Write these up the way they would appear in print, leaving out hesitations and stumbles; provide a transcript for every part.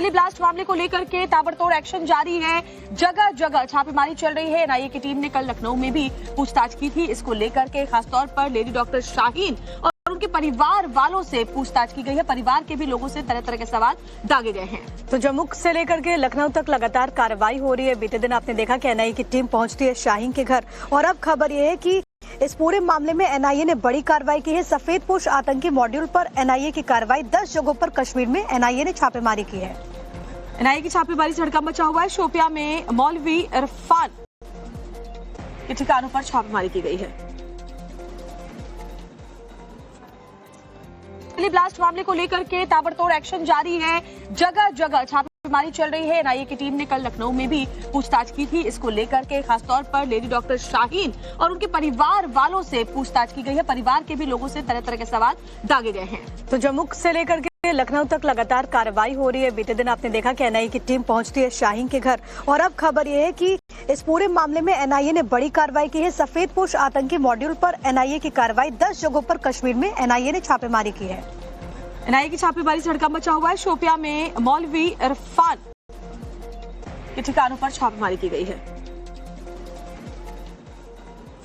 Delhi blast मामले को लेकर के ताबड़तोड़ एक्शन जारी है। जगह जगह छापेमारी चल रही है। एनआईए की टीम ने कल लखनऊ में भी पूछताछ की थी। इसको लेकर के खासतौर पर लेडी डॉक्टर शाहीन और उनके परिवार वालों से पूछताछ की गई है। परिवार के भी लोगों से तरह तरह के सवाल दागे गए हैं। तो जम्मू से लेकर के लखनऊ तक लगातार कार्रवाई हो रही है। बीते दिन आपने देखा कि एनआईए की टीम पहुंचती है शाहीन के घर, और अब खबर यह है कि इस पूरे मामले में एनआईए ने बड़ी कार्रवाई की है। सफेदपोश आतंकी मॉड्यूल पर एनआईए की कार्रवाई 10 जगहों पर कश्मीर में एनआईए ने छापेमारी की है। एनआईए की छापेमारी से हड़कंप मचा हुआ है। शोपियां में मौलवी इरफान के ठिकानों पर छापेमारी की गई है। दिल्ली ब्लास्ट मामले को लेकर के ताबड़तोड़ एक्शन जारी है। जगह जगह छापेमारी चल रही है। एनआईए की टीम ने कल लखनऊ में भी पूछताछ की थी। इसको लेकर के खासतौर पर लेडी डॉक्टर शाहीन और उनके परिवार वालों से पूछताछ की गई है। परिवार के भी लोगों से तरह तरह के सवाल दागे गए हैं। तो जम्मू से लेकर के लखनऊ तक लगातार कार्रवाई हो रही है। बीते दिन आपने देखा कि एनआईए की टीम पहुंचती है शाहीन के घर, और अब खबर यह है कि इस पूरे मामले में एनआईए ने बड़ी कार्रवाई की है। सफेदपोश आतंकी मॉड्यूल पर एनआईए की कार्रवाई 10 जगहों पर कश्मीर में एनआईए ने छापेमारी की है। एनआईए की छापेमारी से हड़कंप मचा हुआ है। शोपियां में मौलवी इरफान के ठिकानों पर छापेमारी की गई है।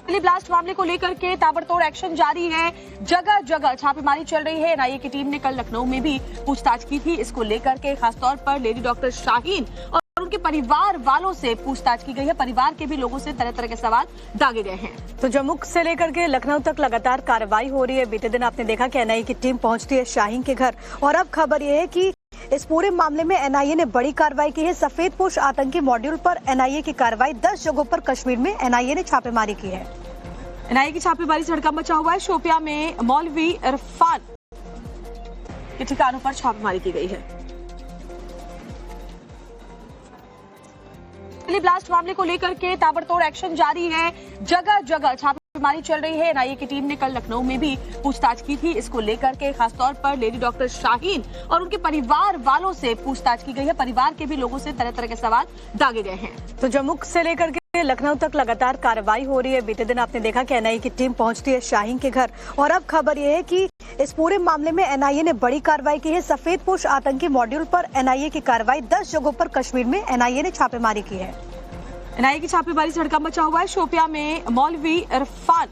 दिल्ली ब्लास्ट मामले को लेकर के ताबड़तोड़ एक्शन जारी है। जगह जगह छापेमारी चल रही है। एनआईए की टीम ने कल लखनऊ में भी पूछताछ की थी। इसको लेकर के खासतौर पर लेडी डॉक्टर शाहीन और उनके परिवार वालों से पूछताछ की गई है। परिवार के भी लोगों से तरह तरह के सवाल दागे गए हैं। तो जम्मू से लेकर के लखनऊ तक लगातार कार्रवाई हो रही है। बीते दिन आपने देखा कि एनआईए की टीम पहुंचती है शाहीन के घर, और अब खबर यह है कि इस पूरे मामले में एनआईए ने बड़ी कार्रवाई की है। सफेदपोश आतंकी मॉड्यूल पर एनआईए की कार्रवाई 10 जगहों पर कश्मीर में एनआईए ने छापेमारी की है। एनआईए की छापेमारी से हड़कंप मचा हुआ है। शोपियां में मौलवी इरफान के ठिकानों पर छापेमारी की गई है। दिल्ली ब्लास्ट मामले को लेकर के ताबड़तोड़ एक्शन जारी है। जगह जगह छापेमारी चल रही है। एनआईए की टीम ने कल लखनऊ में भी पूछताछ की थी। इसको लेकर के खासतौर पर लेडी डॉक्टर शाहीन और उनके परिवार वालों से पूछताछ की गई है। परिवार के भी लोगों से तरह तरह के सवाल दागे गए हैं। तो जम्मू से लेकर के लखनऊ तक लगातार कार्रवाई हो रही है। बीते दिन आपने देखा कि एनआईए की टीम पहुंचती है शाहीन के घर, और अब खबर यह है कि इस पूरे मामले में एनआईए ने बड़ी कार्रवाई की है। सफेदपोश आतंकी मॉड्यूल पर एनआईए की कार्रवाई 10 जगहों पर कश्मीर में एनआईए ने छापेमारी की है। एनआईए की छापेमारी से हड़कंप मचा हुआ है। शोपियां में मौलवी इरफान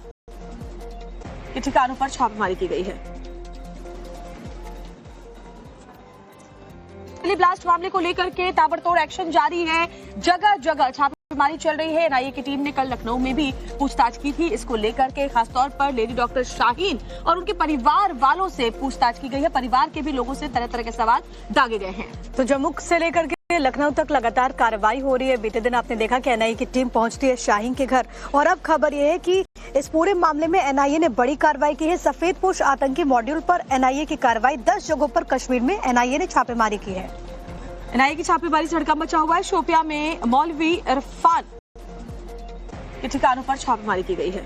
के ठिकानों पर छापेमारी की गई है। दिल्ली ब्लास्ट मामले को लेकर के ताबड़तोड़ एक्शन जारी है। जगह जगह छापेमारी चल रही है। एनआईए की टीम ने कल लखनऊ में भी पूछताछ की थी। इसको लेकर के खासतौर पर लेडी डॉक्टर शाहीन और उनके परिवार वालों से पूछताछ की गई है। परिवार के भी लोगों से तरह तरह के सवाल दागे गए हैं। तो जम्मू से लेकर के लखनऊ तक लगातार कार्रवाई हो रही है। बीते दिन आपने देखा कि एनआईए की टीम पहुंचती है शाहीन के घर, और अब खबर यह है कि इस पूरे मामले में एनआईए ने बड़ी कार्रवाई की है। सफेदपोश आतंकी मॉड्यूल पर एनआईए की कार्रवाई 10 जगहों पर कश्मीर में एनआईए ने छापेमारी की है। एनआईए की छापेमारी से हड़कंप मचा हुआ है। शोपियां में मौलवी इरफान के ठिकानों पर छापेमारी की गई है।